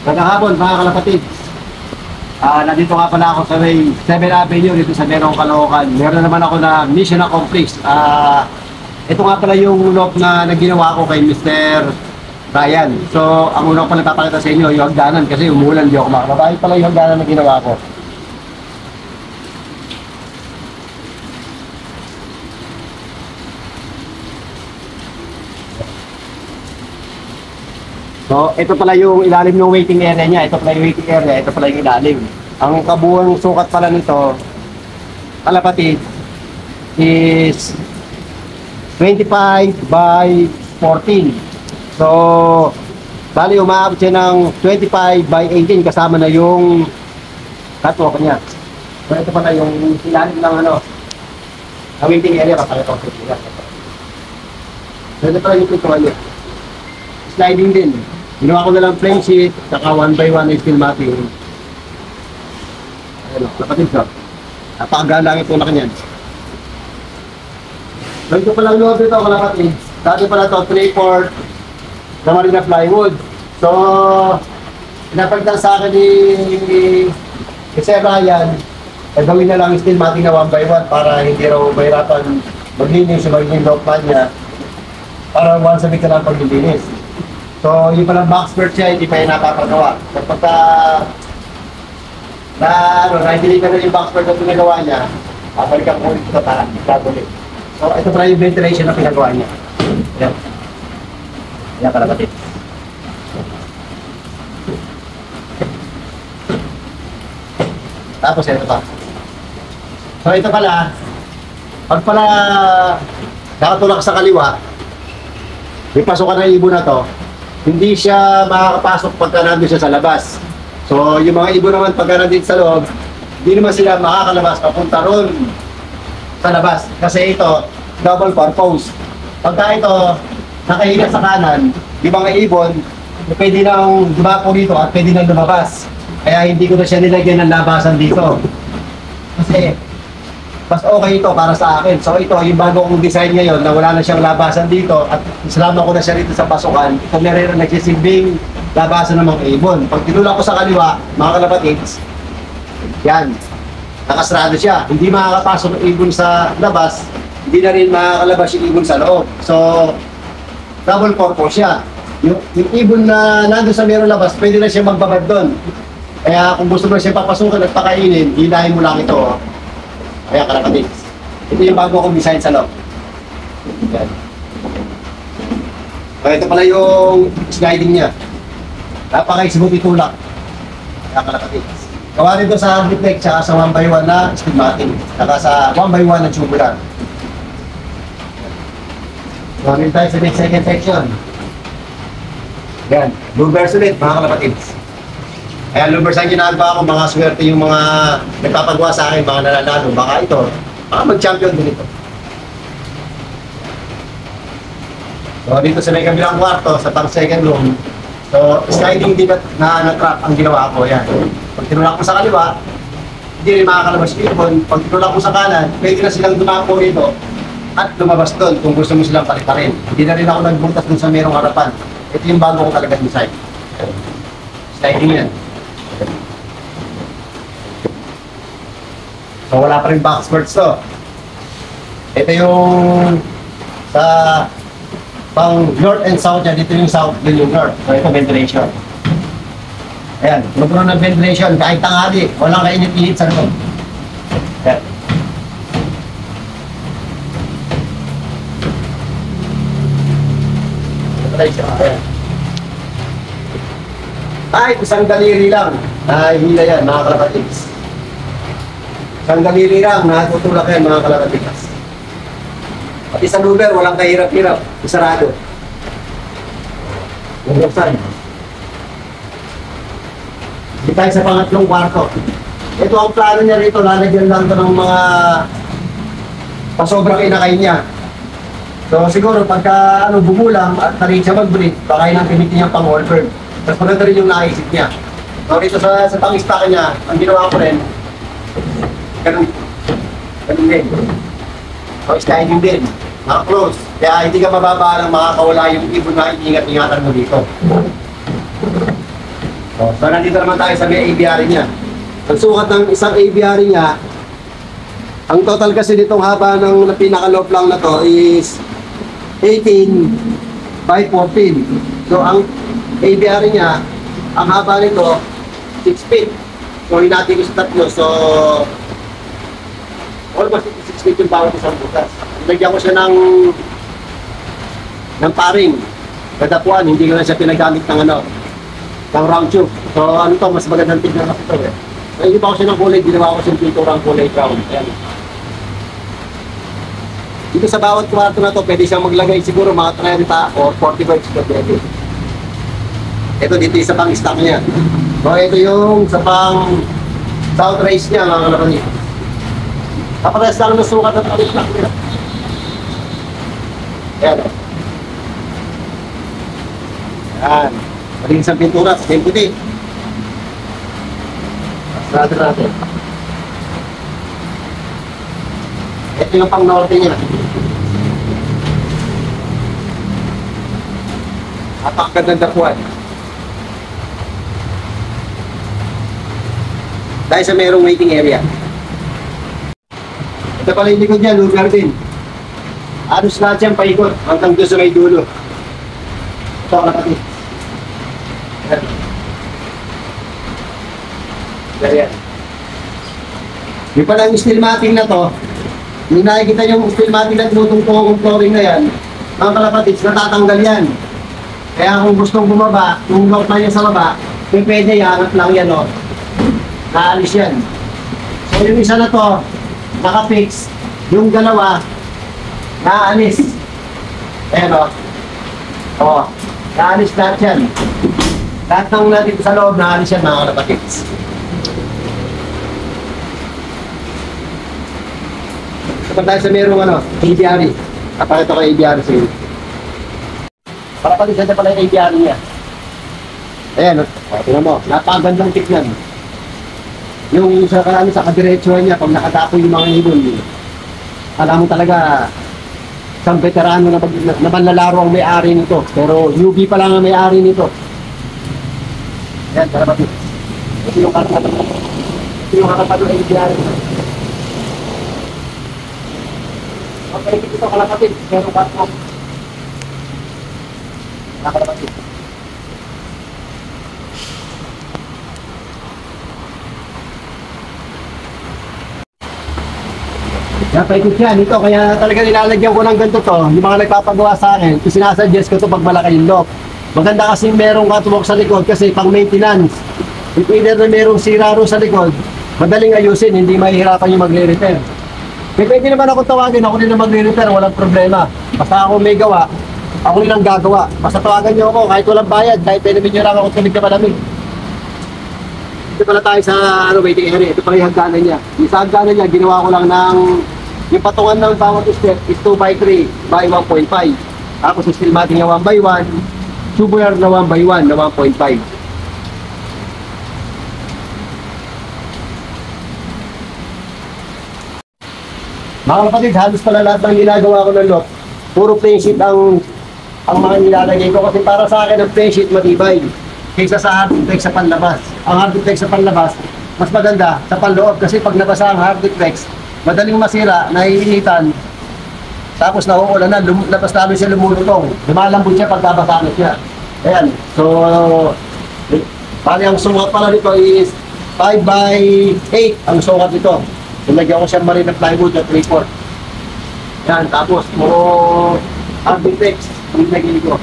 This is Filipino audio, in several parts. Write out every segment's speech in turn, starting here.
Magandang hapon mga kalapatid. Nandito nga pala ako sa may 7 Avenue dito sa Merong Caloocan. Meron na naman ako na mission accomplished. Ito nga pala yung lock na ginawa ko kay Mr. Ryan. So, ang una ko pala papakita sa inyo, yung hagdanan kasi umulan di ako makakabay pala yung hagdanan na ginawa ko. So, ito pala yung ilalim ng waiting area niya. Ito pala yung waiting area. Ito pala yung ilalim. Ang kabuuang sukat pala nito, kalapatid, is 25 by 14. So, bali umaabot siya ng 25 by 18 kasama na yung catwalk niya. So, ito pala yung ilalim ng ang waiting area. Kapag ito. So, ito pala yung pintuan niya. Sliding din. Ginawa ko na lang plain sheet, saka 1 by 1 na steel matting. Ayan o, kapatid ko. Napakaganda ang itulak niyan. So ito palang loob dito, kalapatid. Dati pala ito, 3/4 na marina plywood. So, pinapagdan sa akin ni Sir Ryan, gawin na lang steel matting na 1 by 1 para hindi raw mahirapan maglinis yung magiging lock pan niya. Para once a week na lang paglilinis. So, yung palang box skirt siya, hindi pa yung napapagawa. So, pagka naibili ka na yung box skirt na pinagawa niya, babalikan ko ulit ito para itagulit. So, ito pala yung ventilation na pinagawa niya. Yan. Yan pala batid. Tapos, ito pa. So, ito pala, pag pala nakatulak sa kaliwa, may pasukan ng ibon na to, hindi siya makakapasok pagka nandun siya sa labas. So, yung mga ibon naman pagka nandun sa loob, hindi naman sila makakalabas papunta ron sa labas. Kasi ito, double purpose. Pagka ito, nakahiga sa kanan, yung mga ibon, pwede nang dumako dito at pwede nang lumabas. Kaya hindi ko na siya nilagyan ng labasan dito. Kasi, mas okay ito para sa akin. So ito, yung bago kong design ngayon na wala na siyang labasan dito at isalama ko na siya rito sa pasukan, ito meron na nagsisilbing labasan ng mga ibon. Pag tinulak ko sa kaliwa, mga kalapatids, yan, nakasrado siya. Hindi makakapasok ng ibon sa labas, hindi na rin makakalabas yung ibon sa loob. So, double purpose siya. Yung ibon na nandun sa meron labas, pwede na siya magbabad doon. Kaya kung gusto mo siya papasukan at pakainin, hilahin mo lang ito. Kaya kalapatid. Ito yung bago kong design sa loob. Yan. So, ito pala yung sliding niya. Napaka-smooth itulak. Kaya kalapatid. Gawa rin ito sa reflect tsaka sa 1 by 1 na steel matting. Saka sa 1 by 1 na tubular. Gawa rin tayo sa next second section. Yan. Louvers ulit mga kalapatid. Kaya louvers ang ginagawa ko, mga swerte yung mga nagpapagawa sa akin, mga nananalo. Baka ito, baka mag-champion din ito. So dito sa may kabilang kwarto, sa pang second room, so sliding din na trap ang ginawa ko. Yan. Pag tinulak ko sa kaliwa, hindi rin makakalabas yung ibon. Pag tinulak ko sa kanan, pwede na silang dumako rito at lumabas doon kung gusto mo silang paliparin. Hindi na rin ako nagbutas dun sa merong harapan. Ito yung bago ko talaga design. Sliding yan. So wala pa rin box skirts to. Ito yung sa pang north and south niya. Dito yung south, dito yung north. So ito ventilation. Ayan, magkaroon ng ventilation kahit tanghali. Walang kainit-init sa loob. Ayan. Ayan. Kahit isang daliri lang. Hila yan, mga kalapatids. Isang daliri lang, natutulak yan, mga kalapatids. Pati sa louver, walang kahirap-hirap. Isarado. Bubuksan. Hindi tayo sa pangatlong kwarto. Ito ang plano niya rito, lalagyan lang ito ng mga pasobrang inakay niya. So siguro pagka bumulang at tarin siya mag-breed, baka yun ang pinitin niyang pang-all bird. Tapos maganda rin yung naisip niya. So rito sa pang-istaka niya, ang ginawa ko rin, ganun din. So sliding din, naka-close. Kaya hindi ka mababa lang makakawala yung ibon na iingat-ingatan mo dito. So So nandito naman tayo sa may aviary niya. Ang sukat ng isang aviary niya, ang total kasi nitong haba ng pinaka-low lang na to is 18 by 14. So ang aviary niya, ang haba nito 6 feet. So hinati ko sa tatlo. So almost 6 feet yung bawat isang butas. Nilagyan ko siya ng paring. Kadapuan, hindi ko na siya pinagamit ng ng round tube. So ano to, mas magandang tignan kasi ito eh. So hindi pa ko siya ng kulay, ginawa ko siyang pinturang kulay brown. Ayan. Dito sa bawat kwarto na to, pwede siyang maglagay siguro mga 30 o 45 square meter. Ito dito yung sa pang stock niya. So ito yung sa pang south race niya mga kalapani. Kapares lang ng sukat at alis stock niya. Ayan. Ayan. Malinis ang pintura, same puti. Sarado natin. Ito yung pang norte niya. Napakagandang dapuan. Dahil sa merong waiting area. Ito pala yung likod niya, lugar din. Anos lahat yan paikot hanggang doon sa may dulo. Ito ang nakati. Ayan. Yung pala yung steel matting na to, yung nakikita yung steel matting na tinutungtong flooring na yan, mga kalapatids, natatanggal yan. Kaya kung gustong bumaba, kung lock na yan sa baba, pwede iangat lang yan o. Naalis yan. So yung isa na to, nakafix, yung dalawa, naalis. Ayan o. O, naalis lahat yan. Lahat ng natin sa loob, naalis yan mga kalapatids. Kapag tayo sa merong aviary. Kapakita ko aviary sa iyo. Para palisan na pala yung aviary niya. Ayan, tingnan mo, napakagandang tignan. Yung sa kadiretsuhan niya, pag nakatapo yung mga ibon, alam mo talaga, isang veterano na manlalaro ang may-ari nito. Pero UV pa lang ang may-ari nito. Ayan, kalapati. Ito yung kalapati. Ito yung kalapati ng aviary. Okay, ito kalapati. Pero bato. Nakalapati. Kaya paikot yan. Ito, kaya talaga nilalagyan ko ng ganito to. Yung mga nagpapagawa sa akin, ito sinasuggest ko to pag malaki yung lock. Maganda kasi merong catwalk sa likod kasi pang maintenance. If either na merong sira ro sa likod, madaling ayusin, hindi mahihirapan yung magre-repair. Pwede naman ako tawagin, ako din na magre-repair, walang problema. Basta ako may gawa, ako rin ang gagawa. Basta tawagan niyo ako, kahit walang bayad, kahit pwede nyo lang ako tulig na malamig. Ito pala tayo sa waiting area, ito pala yung hagdanan niya. Yung sa hagdanan niya, ginawa ko lang ng, yung patungan ng bawat step is 2x3 by 1.5. Tapos yung steel matting na 1x1, tubular na 1x1 na 1.5. Mga kapatid, halos pala lahat ng ginagawa ko ng lock, puro plain sheet ang mga nilalagay ko kasi para sa akin ang plain sheet matibay kaysa sa hardtech sa panlabas. Ang hardtech sa panlabas, mas maganda sa panloob kasi pag nabasa ang hardtech, madaling masira, naiinitan, tapos nauulan na, labas lalo siya lumulutong. Lumalambot siya pag nabasa na siya. Ayan, so, bali ang sukat pala nito is 5x8 ang sukat nito. Nilagyan ko siya marin na plywood na 3/4. Yan, tapos puro Arbitex ang nilagay ko.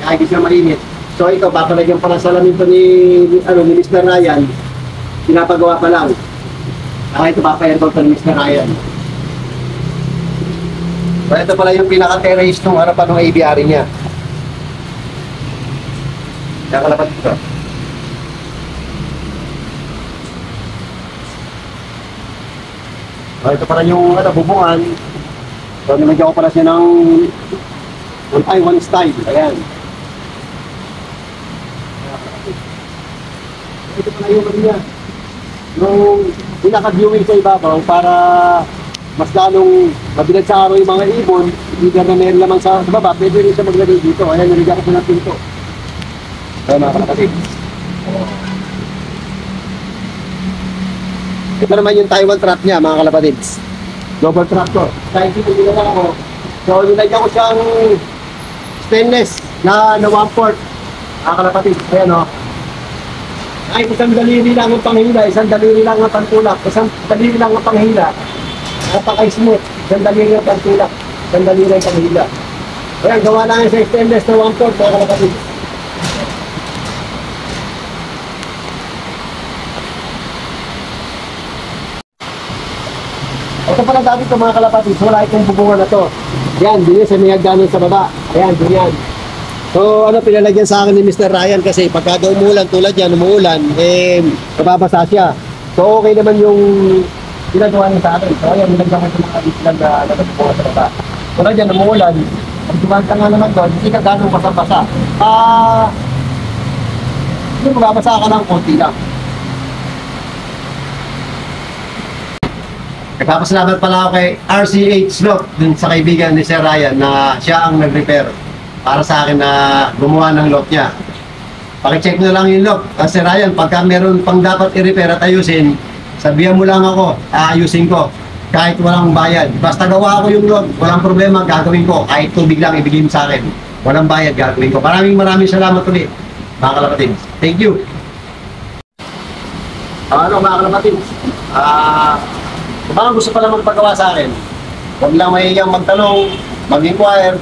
Kaya hindi siya mainit. So ito, papalagyan pala sa salamin to ni Mr. Ryan. Pinapagawa pa lang. Kaya ito papa-airbag to ni Mr. Ryan. So ito pala yung pinaka-terrace ng harapan ng aviary niya. Kaya kalapat ito. So, ito pala yung bubungan. So, nilagyan ko pala siya ng 1x1 style. Ayan. Ito pala yung niya. Yung pinaka-viewing sa ibabaw para mas lalong mabilag sa araw yung mga ibon. Either na meron lamang sa baba, pwede rin siya maglagay dito. Ayan, nilagyan ko po ng pinto. Ayan mga kapatid. Ito naman yung Taiwan trap niya, mga kalapatids. Double trap to. Kahit dito nila ako. So, nilagyan ko siyang stainless na 1/4. Mga kalapatids. Ayan o. Ay, isang daliri lang ang panghila, isang daliri lang ang pantulak, isang daliri lang ang panghila. Napaka-smooth. Isang daliri ang pantulak, isang daliri ang panghila. Ayan, gawa lang sa stainless na 1/4, mga kalapatids. Ito pala dati ito, mga kalapatids, wala itong bubungan na to. Yan, din sa may hagdanan sa baba. Ayan, din yan. So, pinalagyan sa akin ni Mr. Ryan kasi pagka daw umuulan, tulad yan, umuulan, mababasa siya. So, okay naman yung ginagawa niya sa akin. So, ayan, nilagyan ko sa mga islang na nagbubukas sa baba. Tulad yan, umuulan, pag dumanta nga naman doon, hindi ka ganong basa-basa. Hindi mababasa ka ng konti lang. Nagpapasalamat pala ako kay RCH Lock, dun sa kaibigan ni Sir Ryan na siya ang nag-repair para sa akin na gumawa ng lock niya. Pakicheck na lang yung lock. Kasi Ryan, pagka meron pang dapat i-repair at ayusin, sabihan mo lang ako, aayusin ko. Kahit walang bayad. Basta gawa ko yung lock, walang problema, gagawin ko. Kahit tubig lang ibigay mo sa akin. Walang bayad, gagawin ko. Maraming salamat ulit, mga kalapatids. Thank you. Mga kalapatids, kung baka gusto pala magpagawa sa akin, huwag lang mahihiyang magtanong, mag-inquire.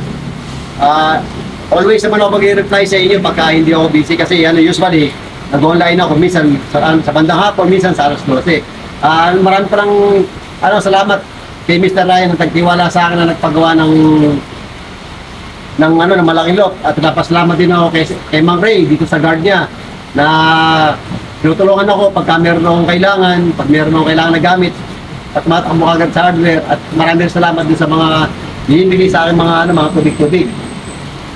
Always naman ako mag-reply sa inyo pagka hindi ako busy kasi usually nag-online ako minsan sa bandang hapon, minsan sa alas 12. Marami palang salamat kay Mr. Ryan na nagtiwala sa akin na nagpagawa ng malaking lock. At napasalamat din ako kay Mang Ray dito sa guard niya na tinutulungan ako pagka meron akong kailangan, pag meron akong kailangan na gamit at matakbo agad sa hardware. At maraming salamat din sa mga hinibigay sa akin mga tubig-tubig.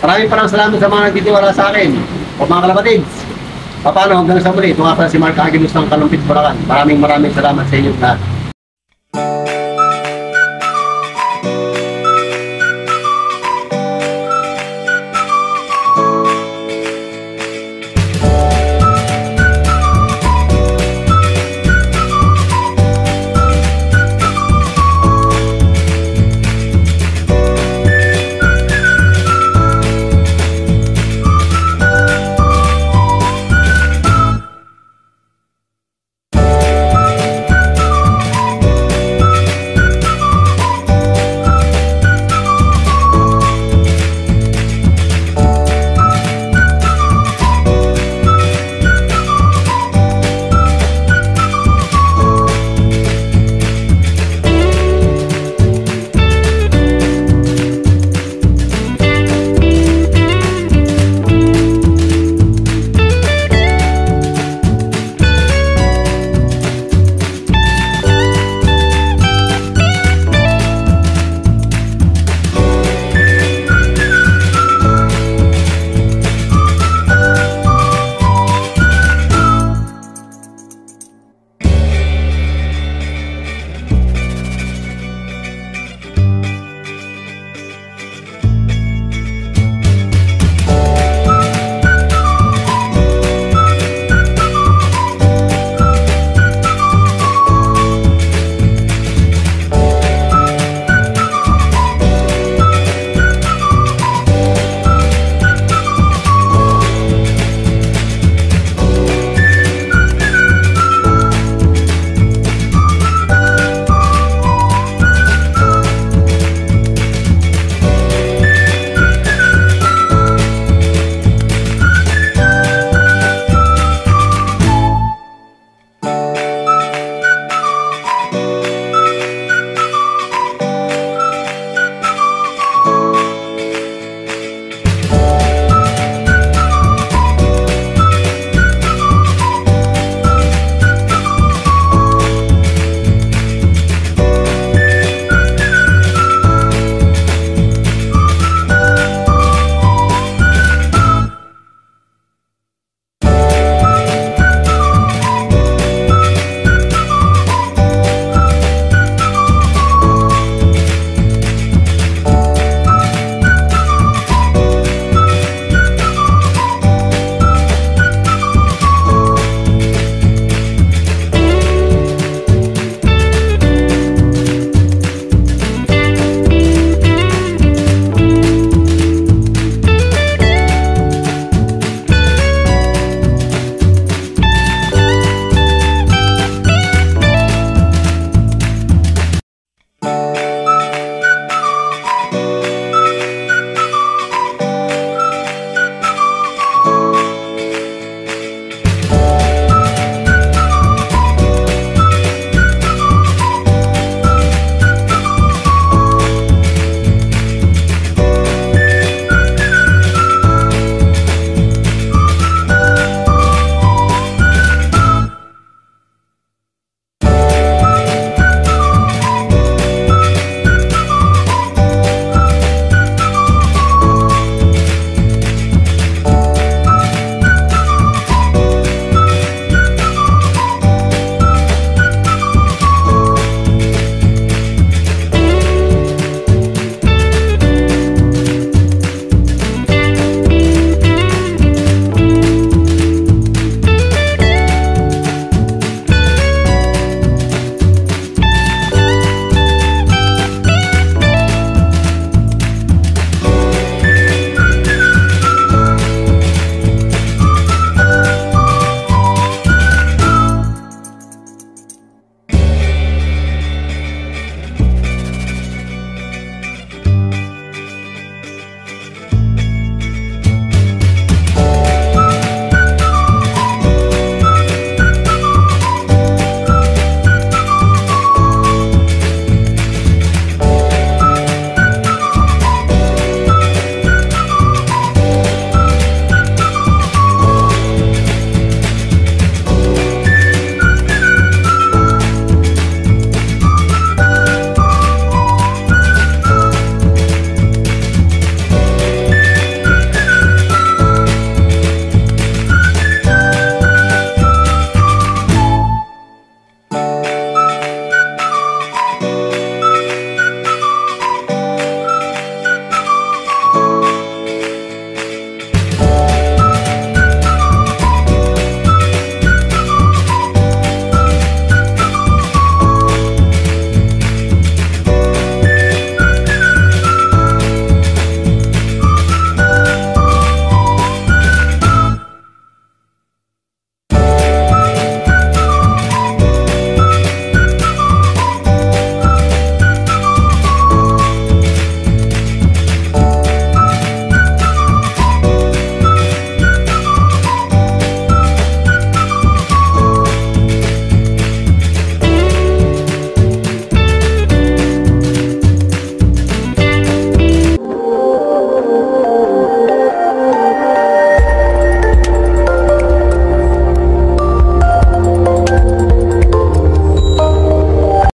Maraming salamat sa mga nagtitiwala sa akin. O mga kalapatids, paano hanggang sa muli, ito nga pala si Mark Aguilos ng Kalumpit, Bulacan. Maraming salamat sa inyo lahat.